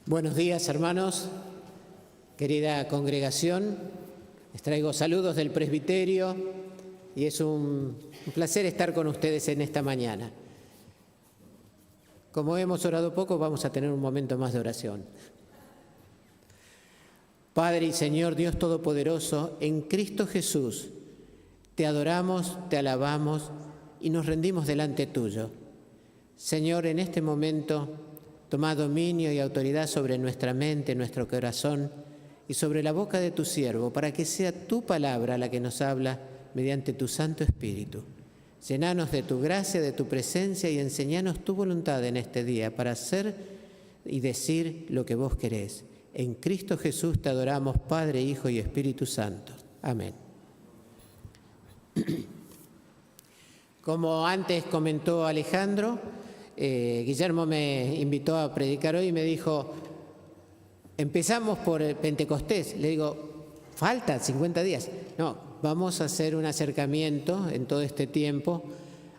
Buenos días, hermanos, querida congregación. Les traigo saludos del presbiterio y es un placer estar con ustedes en esta mañana. Como hemos orado poco, vamos a tener un momento más de oración. Padre y Señor Dios Todopoderoso, en Cristo Jesús, te adoramos, te alabamos y nos rendimos delante tuyo. Señor, en este momento, toma dominio y autoridad sobre nuestra mente, nuestro corazón y sobre la boca de tu siervo, para que sea tu palabra la que nos habla mediante tu Santo Espíritu. Llenanos de tu gracia, de tu presencia y enseñanos tu voluntad en este día para hacer y decir lo que vos querés. En Cristo Jesús te adoramos, Padre, Hijo y Espíritu Santo. Amén. Como antes comentó Alejandro, Guillermo me invitó a predicar hoy y me dijo, empezamos por el Pentecostés. Le digo, faltan 50 días. No, vamos a hacer un acercamiento en todo este tiempo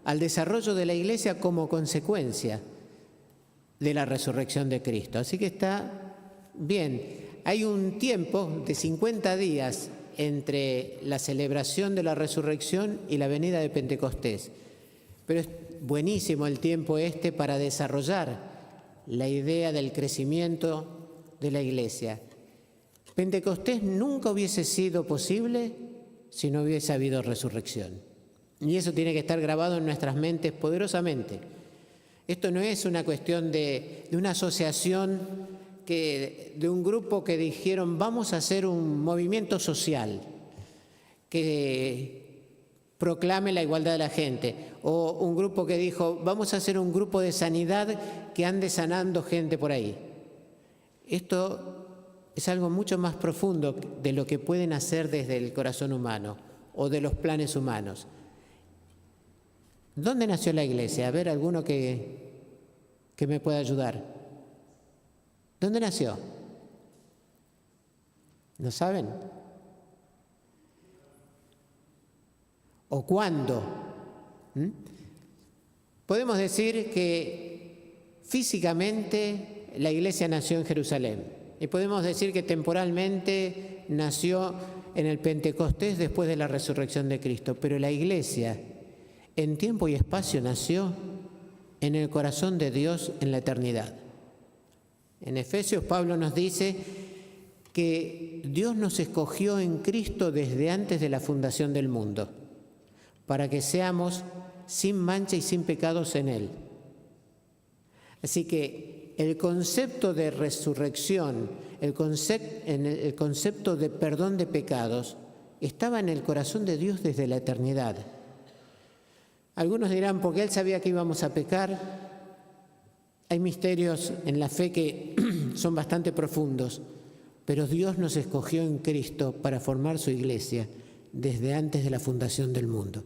al desarrollo de la Iglesia como consecuencia de la resurrección de Cristo. Así que está bien. Hay un tiempo de 50 días entre la celebración de la resurrección y la venida de Pentecostés. Pero es buenísimo el tiempo para desarrollar la idea del crecimiento de la Iglesia. Pentecostés nunca hubiese sido posible si no hubiese habido resurrección. Y eso tiene que estar grabado en nuestras mentes poderosamente. Esto no es una cuestión de una asociación, de un grupo que dijeron vamos a hacer un movimiento social que proclame la igualdad de la gente, o un grupo que dijo vamos a hacer un grupo de sanidad que ande sanando gente por ahí. Esto es algo mucho más profundo de lo que pueden hacer desde el corazón humano o de los planes humanos. ¿Dónde nació la Iglesia? A ver, alguno que me pueda ayudar. ¿Dónde nació? ¿No saben? ¿O cuándo? Podemos decir que físicamente la Iglesia nació en Jerusalén y podemos decir que temporalmente nació en el Pentecostés después de la resurrección de Cristo, pero la Iglesia en tiempo y espacio nació en el corazón de Dios en la eternidad. En Efesios Pablo nos dice que Dios nos escogió en Cristo desde antes de la fundación del mundo, para que seamos sin mancha y sin pecados en Él. Así que el concepto de resurrección, el concepto de perdón de pecados, estaba en el corazón de Dios desde la eternidad. Algunos dirán, porque Él sabía que íbamos a pecar. Hay misterios en la fe que son bastante profundos, pero Dios nos escogió en Cristo para formar su iglesia desde antes de la fundación del mundo.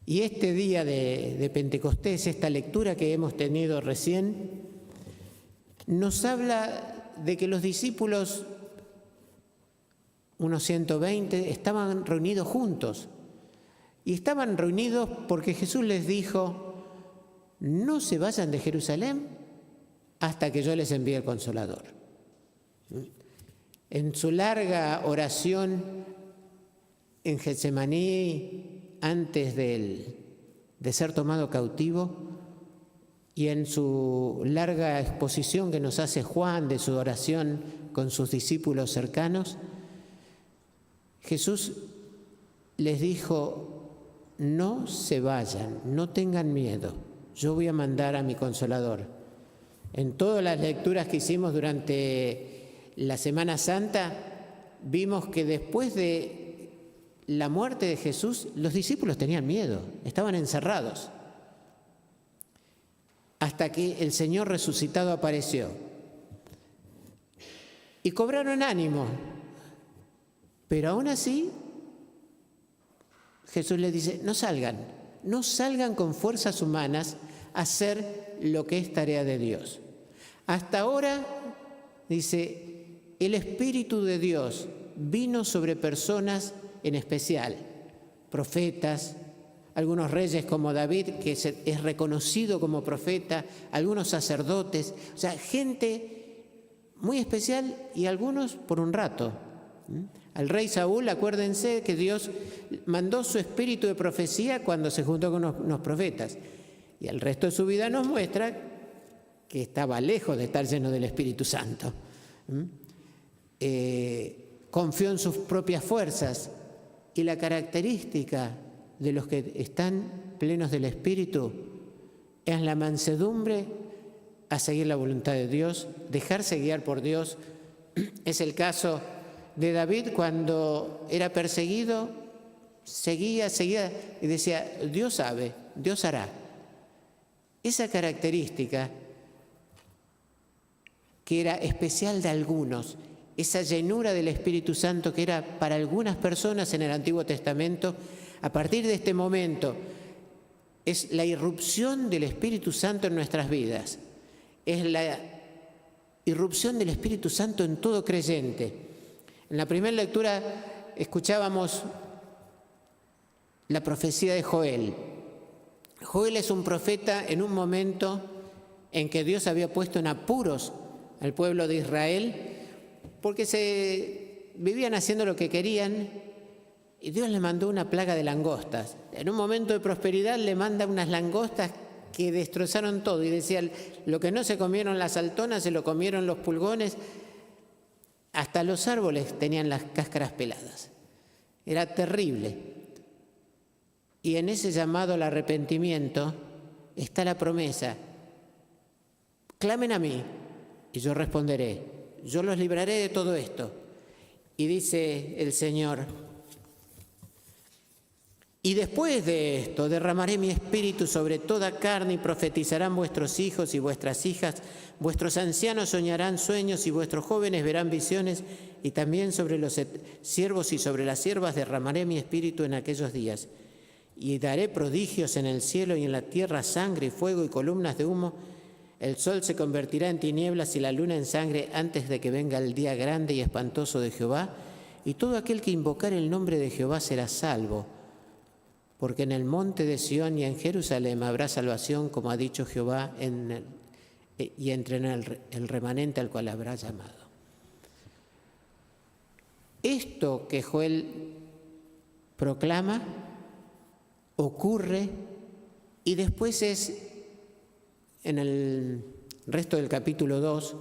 Y este día de Pentecostés, esta lectura que hemos tenido recién, nos habla de que los discípulos, unos 120, estaban reunidos juntos. Y estaban reunidos porque Jesús les dijo, no se vayan de Jerusalén hasta que yo les envíe el Consolador. En su larga oración en Getsemaní, antes de ser tomado cautivo, y en su larga exposición que nos hace Juan de su oración con sus discípulos cercanos, Jesús les dijo, no se vayan, no tengan miedo, yo voy a mandar a mi Consolador. En todas las lecturas que hicimos durante la Semana Santa, vimos que después de la muerte de Jesús, los discípulos tenían miedo, estaban encerrados, hasta que el Señor resucitado apareció. Y cobraron ánimo, pero aún así, Jesús les dice, no salgan con fuerzas humanas a hacer lo que es tarea de Dios. Hasta ahora, dice, el Espíritu de Dios vino sobre personas en especial, profetas, algunos reyes como David, que es reconocido como profeta, algunos sacerdotes, o sea, gente muy especial y algunos por un rato. Al rey Saúl, acuérdense que Dios mandó su espíritu de profecía cuando se juntó con unos profetas. Y el resto de su vida nos muestra que estaba lejos de estar lleno del Espíritu Santo. Confió en sus propias fuerzas. Y la característica de los que están plenos del Espíritu es la mansedumbre a seguir la voluntad de Dios, dejarse guiar por Dios. Es el caso de David cuando era perseguido, seguía y decía, Dios sabe, Dios hará. Esa característica que era especial de algunos, esa llenura del Espíritu Santo que era para algunas personas en el Antiguo Testamento, a partir de este momento es la irrupción del Espíritu Santo en nuestras vidas, es la irrupción del Espíritu Santo en todo creyente. En la primera lectura escuchábamos la profecía de Joel. Joel es un profeta en un momento en que Dios había puesto en apuros al pueblo de Israel porque se vivían haciendo lo que querían y Dios le mandó una plaga de langostas. En un momento de prosperidad le manda unas langostas que destrozaron todo y decía, lo que no se comieron las saltonas se lo comieron los pulgones, hasta los árboles tenían las cáscaras peladas. Era terrible. Y en ese llamado al arrepentimiento está la promesa, clamen a mí y yo responderé, yo los libraré de todo esto. Y dice el Señor, y después de esto derramaré mi espíritu sobre toda carne y profetizarán vuestros hijos y vuestras hijas, vuestros ancianos soñarán sueños y vuestros jóvenes verán visiones, y también sobre los siervos y sobre las siervas derramaré mi espíritu en aquellos días. Y daré prodigios en el cielo y en la tierra, sangre y fuego y columnas de humo. El sol se convertirá en tinieblas y la luna en sangre antes de que venga el día grande y espantoso de Jehová. Y todo aquel que invocare el nombre de Jehová será salvo. Porque en el monte de Sión y en Jerusalén habrá salvación, como ha dicho Jehová, y entre el remanente al cual habrá llamado. Esto que Joel proclama ocurre y después es en el resto del capítulo 2,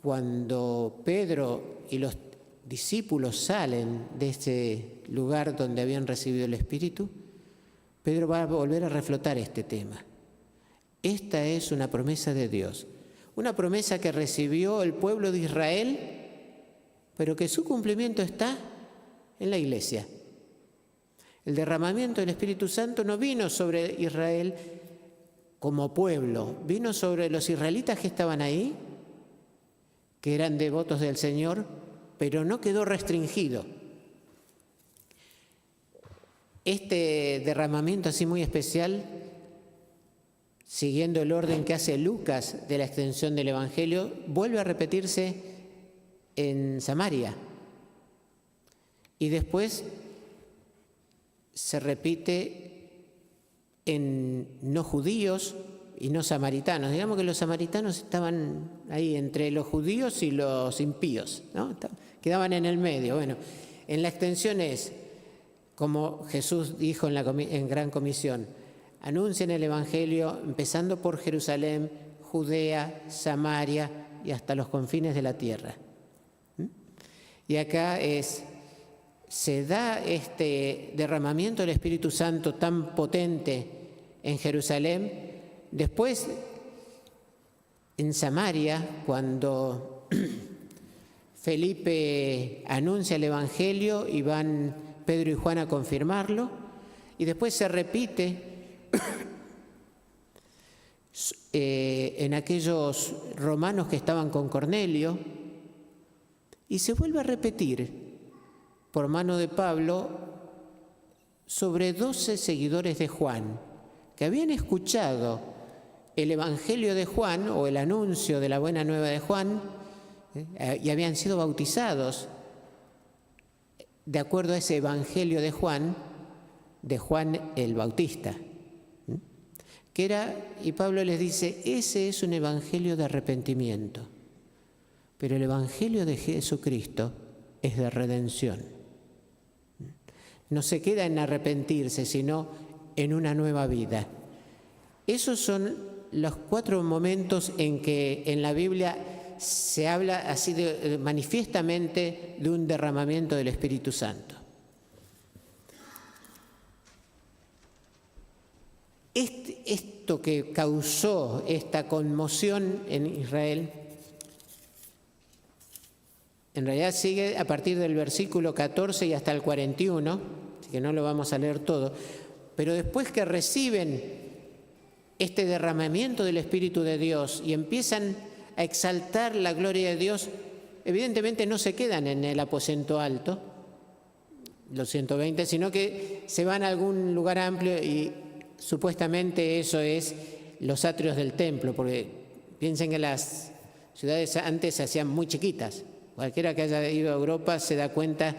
cuando Pedro y los discípulos salen de este lugar donde habían recibido el Espíritu, Pedro va a volver a reflotar este tema. Esta es una promesa de Dios, una promesa que recibió el pueblo de Israel, pero que su cumplimiento está en la Iglesia. El derramamiento del Espíritu Santo no vino sobre Israel como pueblo, vino sobre los israelitas que estaban ahí, que eran devotos del Señor, pero no quedó restringido. Este derramamiento así muy especial, siguiendo el orden que hace Lucas de la extensión del Evangelio, vuelve a repetirse en Samaria. Y después se repite en no judíos y no samaritanos. Digamos que los samaritanos estaban ahí entre los judíos y los impíos, ¿no? Quedaban en el medio. Bueno, en la extensión es, como Jesús dijo en Gran Comisión, anuncien el Evangelio empezando por Jerusalén, Judea, Samaria y hasta los confines de la tierra. Y acá se da este derramamiento del Espíritu Santo tan potente en Jerusalén. Después, en Samaria, cuando Felipe anuncia el Evangelio y van Pedro y Juan a confirmarlo, y después se repite en aquellos romanos que estaban con Cornelio, y se vuelve a repetir por mano de Pablo sobre 12 seguidores de Juan, que habían escuchado el Evangelio de Juan o el anuncio de la buena nueva de Juan y habían sido bautizados de acuerdo a ese Evangelio de Juan, de Juan el Bautista, que era, y Pablo les dice, ese es un evangelio de arrepentimiento, pero el evangelio de Jesucristo es de redención. No se queda en arrepentirse, sino en una nueva vida. Esos son los 4 momentos en que en la Biblia se habla así manifiestamente de un derramamiento del Espíritu Santo. Esto que causó esta conmoción en Israel, en realidad sigue a partir del versículo 14 y hasta el 41, así que no lo vamos a leer todo, pero después que reciben este derramamiento del Espíritu de Dios y empiezan a exaltar la gloria de Dios, evidentemente no se quedan en el aposento alto, los 120, sino que se van a algún lugar amplio y supuestamente eso es los atrios del templo, porque piensen que las ciudades antes se hacían muy chiquitas. Cualquiera que haya ido a Europa se da cuenta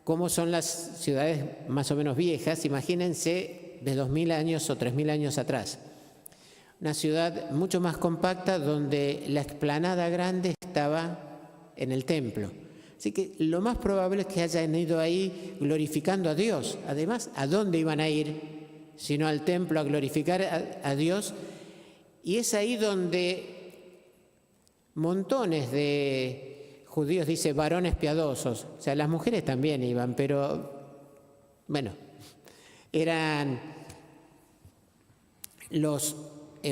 cómo son las ciudades más o menos viejas. Imagínense de 2000 años o 3000 años atrás. Una ciudad mucho más compacta donde la explanada grande estaba en el templo. Así que lo más probable es que hayan ido ahí glorificando a Dios. Además, ¿a dónde iban a ir? Sino al templo a glorificar a Dios. Y es ahí donde montones de judíos, dice, varones piadosos. O sea, las mujeres también iban, pero bueno, eran los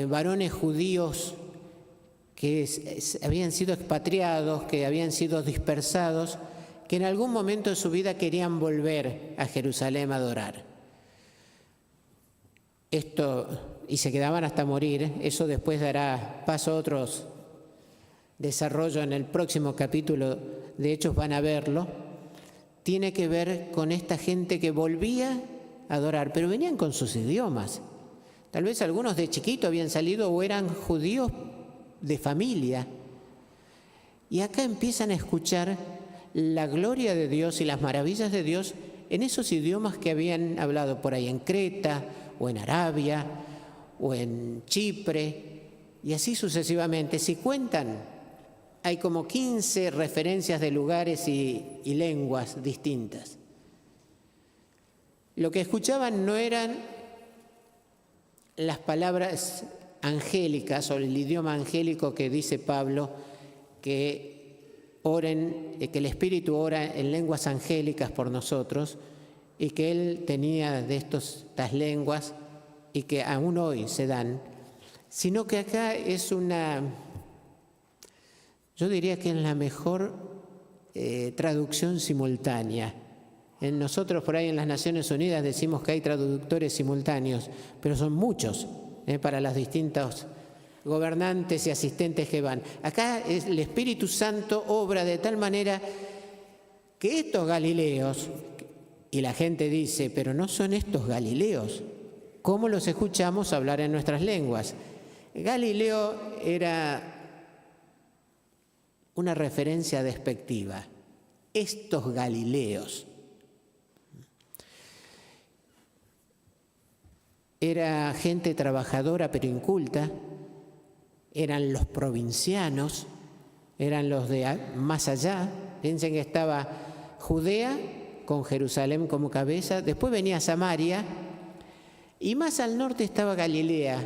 varones judíos que habían sido expatriados, que habían sido dispersados, que en algún momento de su vida querían volver a Jerusalén a adorar. Esto, y se quedaban hasta morir, eso después dará paso a otros desarrollos en el próximo capítulo, de Hechos van a verlo, tiene que ver con esta gente que volvía a adorar, pero venían con sus idiomas. Tal vez algunos de chiquito habían salido o eran judíos de familia. Y acá empiezan a escuchar la gloria de Dios y las maravillas de Dios en esos idiomas que habían hablado por ahí en Creta, o en Arabia, o en Chipre, y así sucesivamente. Si cuentan, hay como 15 referencias de lugares y lenguas distintas. Lo que escuchaban no eran las palabras angélicas o el idioma angélico que dice Pablo, que oren, que el Espíritu ora en lenguas angélicas por nosotros, y que él tenía de estas lenguas y que aún hoy se dan, sino que acá es yo diría que es la mejor traducción simultánea. Nosotros por ahí en las Naciones Unidas decimos que hay traductores simultáneos, pero son muchos para los distintos gobernantes y asistentes que van. Acá el Espíritu Santo obra de tal manera que estos galileos, y la gente dice, pero no son estos galileos, ¿cómo los escuchamos hablar en nuestras lenguas? Galileo era una referencia despectiva. Estos galileos. Era gente trabajadora pero inculta, eran los provincianos, eran los de más allá. Piensen que estaba Judea con Jerusalén como cabeza, después venía Samaria y más al norte estaba Galilea,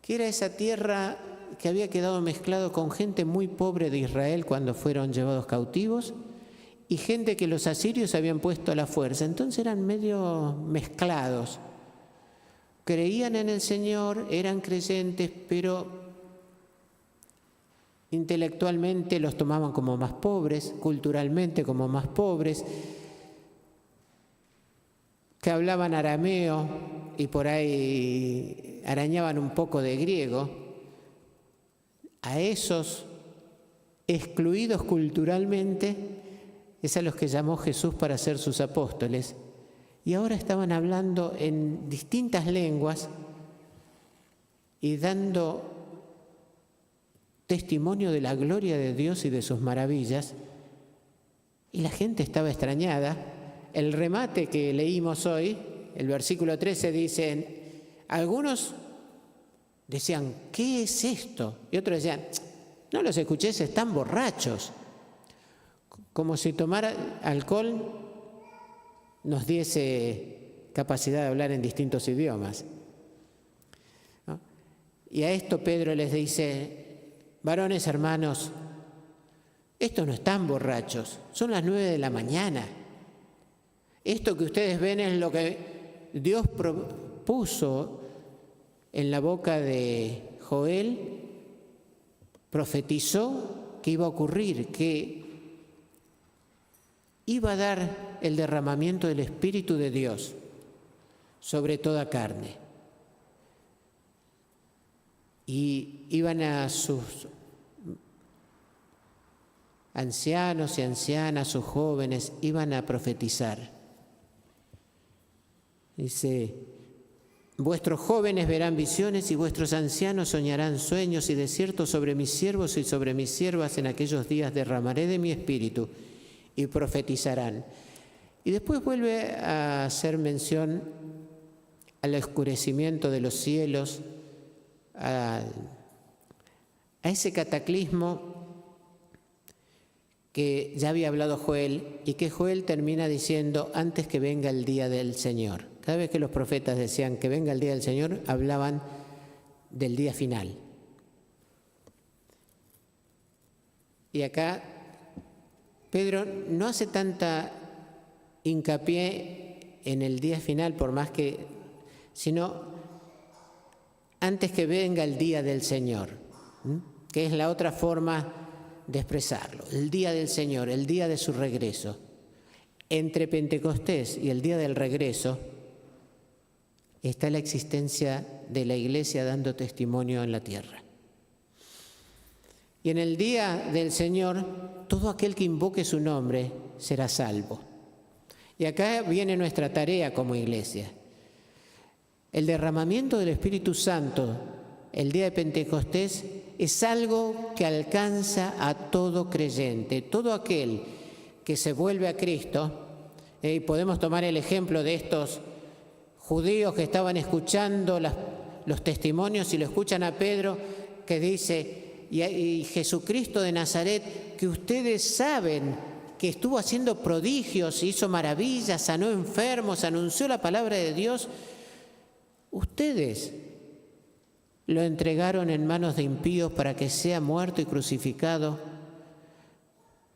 que era esa tierra que había quedado mezclado con gente muy pobre de Israel cuando fueron llevados cautivos y gente que los asirios habían puesto a la fuerza. Entonces eran medio mezclados. Creían en el Señor, eran creyentes, pero intelectualmente los tomaban como más pobres, culturalmente como más pobres, que hablaban arameo y por ahí arañaban un poco de griego. A esos excluidos culturalmente es a los que llamó Jesús para ser sus apóstoles. Y ahora estaban hablando en distintas lenguas y dando testimonio de la gloria de Dios y de sus maravillas. Y la gente estaba extrañada. el remate que leímos hoy, el versículo 13, dice, algunos decían, ¿qué es esto? Y otros decían, no los escuché, están borrachos. Como si tomar alcohol nos diese capacidad de hablar en distintos idiomas, ¿no? Y a esto Pedro les dice, varones hermanos, estos no están borrachos, son las 9 de la mañana. Esto que ustedes ven es lo que Dios puso en la boca de Joel, profetizó que iba a ocurrir, que iba a dar el derramamiento del Espíritu de Dios sobre toda carne. Y iban a sus ancianos y ancianas, sus jóvenes, iban a profetizar. Dice, vuestros jóvenes verán visiones y vuestros ancianos soñarán sueños, y de cierto sobre mis siervos y sobre mis siervas en aquellos días derramaré de mi espíritu y profetizarán. Y después vuelve a hacer mención al oscurecimiento de los cielos, a ese cataclismo que ya había hablado Joel, y que Joel termina diciendo antes que venga el día del Señor. Cada vez que los profetas decían que venga el día del Señor, hablaban del día final. Y acá Pedro no hace tanta hincapié en el día final, por más que, sino antes que venga el día del Señor, que es la otra forma de expresarlo, el día del Señor, el día de su regreso. Entre Pentecostés y el día del regreso está la existencia de la Iglesia dando testimonio en la tierra. Y en el día del Señor, todo aquel que invoque su nombre será salvo. Y acá viene nuestra tarea como Iglesia. El derramamiento del Espíritu Santo el día de Pentecostés es algo que alcanza a todo creyente, todo aquel que se vuelve a Cristo. Y podemos tomar el ejemplo de estos judíos que estaban escuchando los testimonios y lo escuchan a Pedro, que dice, y Jesucristo de Nazaret, que ustedes saben que estuvo haciendo prodigios, hizo maravillas, sanó enfermos, anunció la palabra de Dios, ustedes lo entregaron en manos de impíos para que sea muerto y crucificado,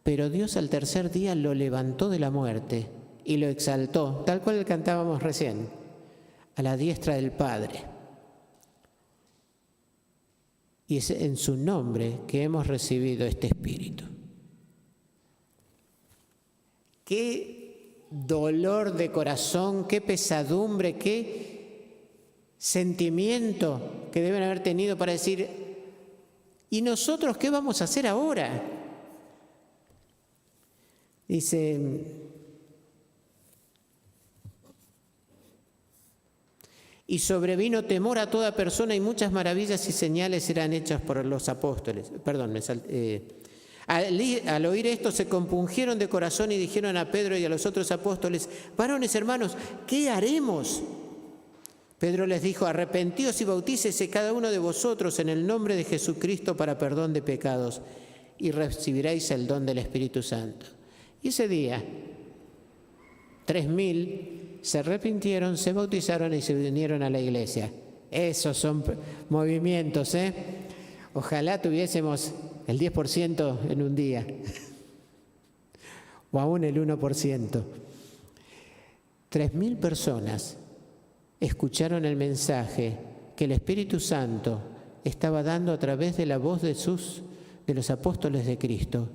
pero Dios al tercer día lo levantó de la muerte y lo exaltó, tal cual cantábamos recién, a la diestra del Padre. Y es en su nombre que hemos recibido este Espíritu. Qué dolor de corazón, qué pesadumbre, qué sentimiento que deben haber tenido para decir, ¿y nosotros qué vamos a hacer ahora? Dice, y sobrevino temor a toda persona y muchas maravillas y señales eran hechas por los apóstoles. Al oír esto se compungieron de corazón y dijeron a Pedro y a los otros apóstoles, varones hermanos, ¿qué haremos? Pedro les dijo, arrepentíos y bautícese cada uno de vosotros en el nombre de Jesucristo para perdón de pecados y recibiréis el don del Espíritu Santo. Y ese día, 3.000 se arrepintieron, se bautizaron y se unieron a la iglesia. Esos son movimientos, ¿eh? Ojalá tuviésemos el 10% en un día, o aún el 1%. 3.000 personas escucharon el mensaje que el Espíritu Santo estaba dando a través de la voz de los apóstoles de Cristo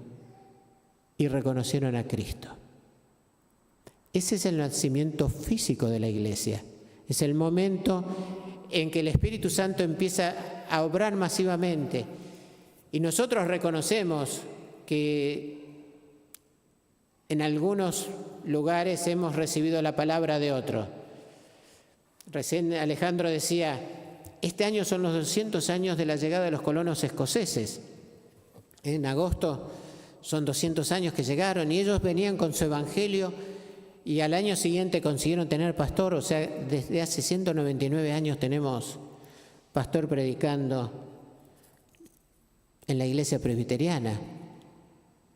y reconocieron a Cristo. Ese es el nacimiento físico de la iglesia. Es el momento en que el Espíritu Santo empieza a obrar masivamente. Y nosotros reconocemos que en algunos lugares hemos recibido la palabra de otro. Recién Alejandro decía, este año son los 200 años de la llegada de los colonos escoceses. En agosto son 200 años que llegaron y ellos venían con su evangelio y al año siguiente consiguieron tener pastor. O sea, desde hace 199 años tenemos pastor predicando en la iglesia presbiteriana.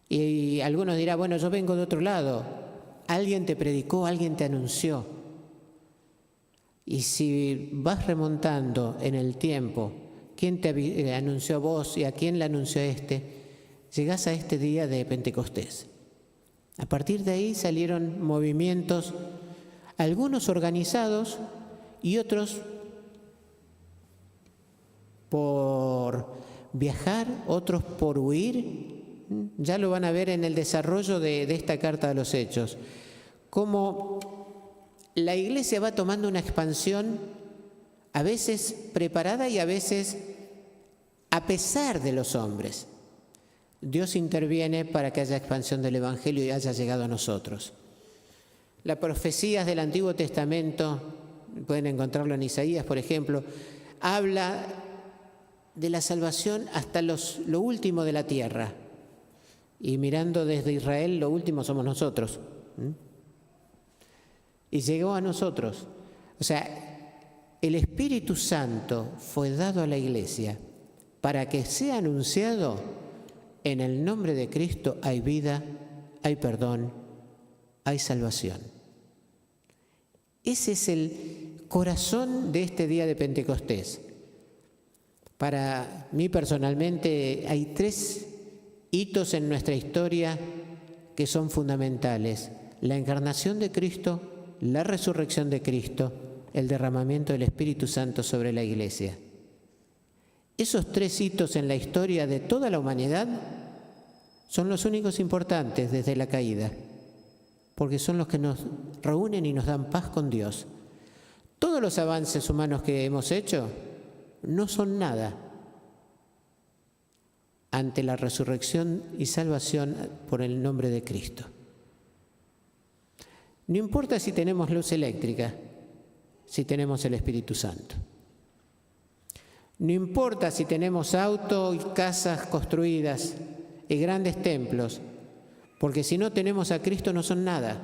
Y algunos dirán, bueno, yo vengo de otro lado. Alguien te predicó, alguien te anunció. Y si vas remontando en el tiempo, ¿quién te anunció a vos y a quién le anunció a este? Llegás a este día de Pentecostés. A partir de ahí salieron movimientos, algunos organizados y otros por viajar, otros por huir. Ya lo van a ver en el desarrollo de esta carta de los Hechos. Cómo la iglesia va tomando una expansión, a veces preparada y a veces a pesar de los hombres. Dios interviene para que haya expansión del Evangelio y haya llegado a nosotros. Las profecías del Antiguo Testamento, pueden encontrarlo en Isaías, por ejemplo, habla de la salvación hasta lo último de la tierra. Y mirando desde Israel, lo último somos nosotros. Y llegó a nosotros. O sea, el Espíritu Santo fue dado a la iglesia para que sea anunciado: en el nombre de Cristo hay vida, hay perdón, hay salvación. Ese es el corazón de este día de Pentecostés. Para mí personalmente hay 3 hitos en nuestra historia que son fundamentales: la encarnación de Cristo, la resurrección de Cristo, el derramamiento del Espíritu Santo sobre la iglesia. Esos 3 hitos en la historia de toda la humanidad son los únicos importantes desde la caída, porque son los que nos reúnen y nos dan paz con Dios. Todos los avances humanos que hemos hecho no son nada ante la resurrección y salvación por el nombre de Cristo. No importa si tenemos luz eléctrica, si tenemos el Espíritu Santo. No importa si tenemos auto y casas construidas y grandes templos, porque si no tenemos a Cristo no son nada.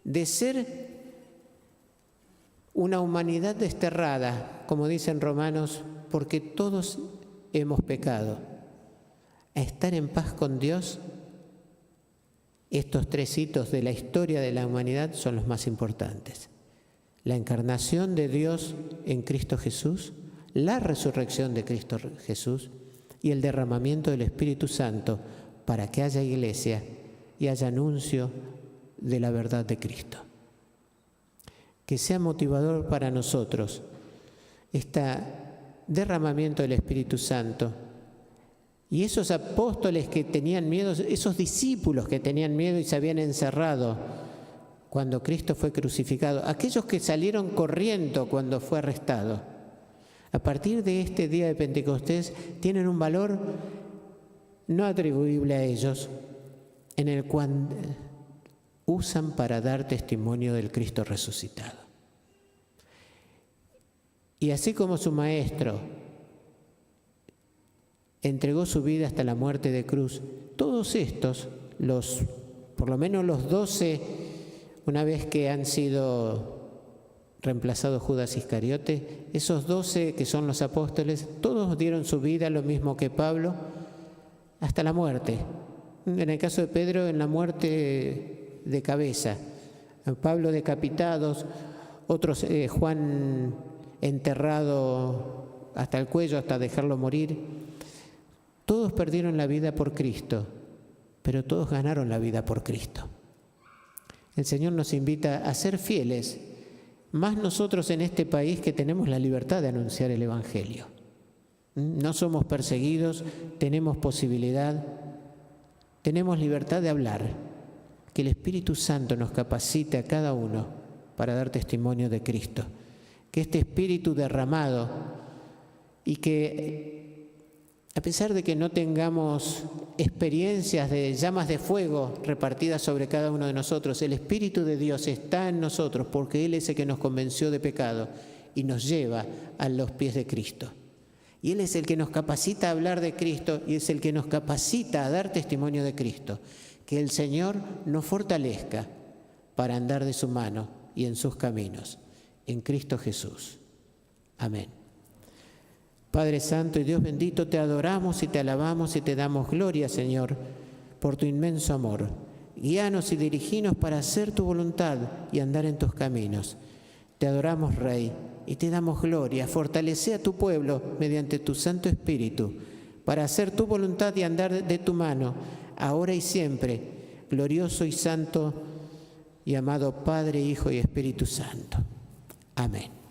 De ser una humanidad desterrada, como dicen Romanos, porque todos hemos pecado, a estar en paz con Dios, estos 3 hitos de la historia de la humanidad son los más importantes: la encarnación de Dios en Cristo Jesús, la resurrección de Cristo Jesús y el derramamiento del Espíritu Santo para que haya iglesia y haya anuncio de la verdad de Cristo. Que sea motivador para nosotros este derramamiento del Espíritu Santo. Y esos apóstoles que tenían miedo, esos discípulos que tenían miedo y se habían encerrado cuando Cristo fue crucificado, aquellos que salieron corriendo cuando fue arrestado, a partir de este día de Pentecostés tienen un valor no atribuible a ellos, en el cual usan para dar testimonio del Cristo resucitado. Y así como su Maestro entregó su vida hasta la muerte de cruz, todos estos, por lo menos los 12, una vez que han sido reemplazado Judas Iscariote, esos 12 que son los apóstoles, todos dieron su vida, lo mismo que Pablo, hasta la muerte. En el caso de Pedro, en la muerte de cabeza. Pablo decapitados, otros, Juan enterrado hasta el cuello, hasta dejarlo morir. Todos perdieron la vida por Cristo, pero todos ganaron la vida por Cristo. El Señor nos invita a ser fieles, más nosotros en este país que tenemos la libertad de anunciar el Evangelio. No somos perseguidos, tenemos posibilidad, tenemos libertad de hablar. Que el Espíritu Santo nos capacite a cada uno para dar testimonio de Cristo. Que este Espíritu derramado y que a pesar de que no tengamos experiencias de llamas de fuego repartidas sobre cada uno de nosotros, el Espíritu de Dios está en nosotros porque Él es el que nos convenció de pecado y nos lleva a los pies de Cristo. Y Él es el que nos capacita a hablar de Cristo y es el que nos capacita a dar testimonio de Cristo. Que el Señor nos fortalezca para andar de su mano y en sus caminos. En Cristo Jesús. Amén. Padre Santo y Dios bendito, te adoramos y te alabamos y te damos gloria, Señor, por tu inmenso amor. Guíanos y diriginos para hacer tu voluntad y andar en tus caminos. Te adoramos, Rey, y te damos gloria. Fortalece a tu pueblo mediante tu Santo Espíritu para hacer tu voluntad y andar de tu mano, ahora y siempre, glorioso y santo y amado Padre, Hijo y Espíritu Santo. Amén.